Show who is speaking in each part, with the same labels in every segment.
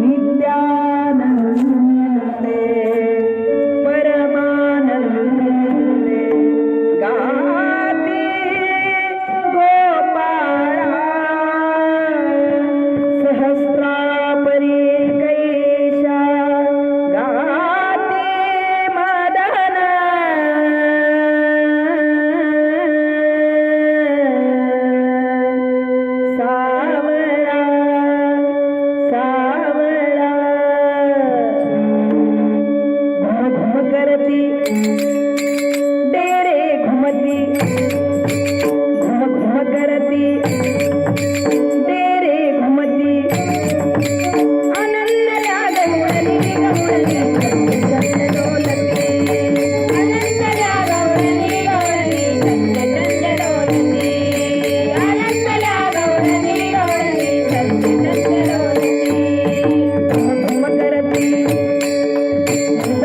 Speaker 1: नित्यानंदे परमानंदे गाते गोपाळा सहस्रापरी कैशा गाते मदन सावळा सावळा घुम घुम करती डेरे घुमती घुम घुम करती डेरे घुमती आनंद लागवली गवळली चंद डोलती आनंद लागवली गवळली चंद डोलती आनंद लागवली गवळली चंद डोलती घुम घुम करती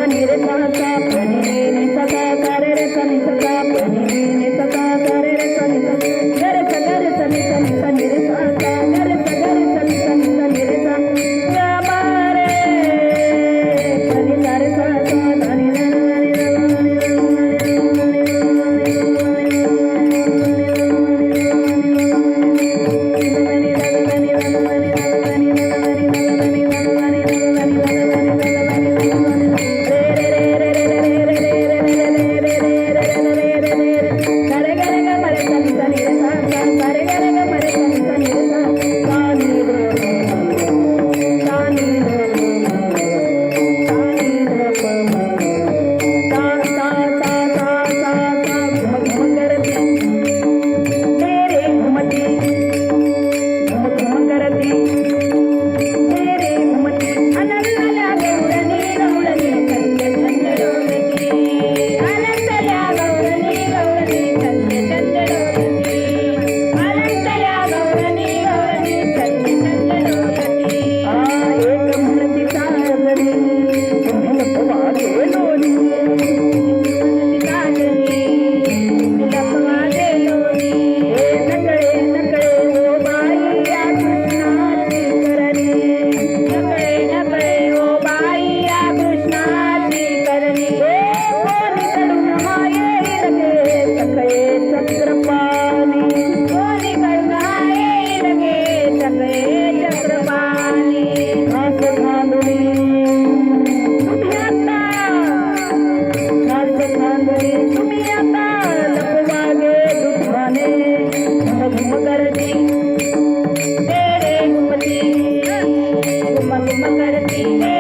Speaker 1: निरे सा सा पनी नि सा सा रे रे सा नि सा पनी नि सा सा रे रे सा नि सा रे सा नि सा नि रे सा सा रे सा नि सा नि रे सा गा मा रे पनी सा रे सा सा नि रे घुम करती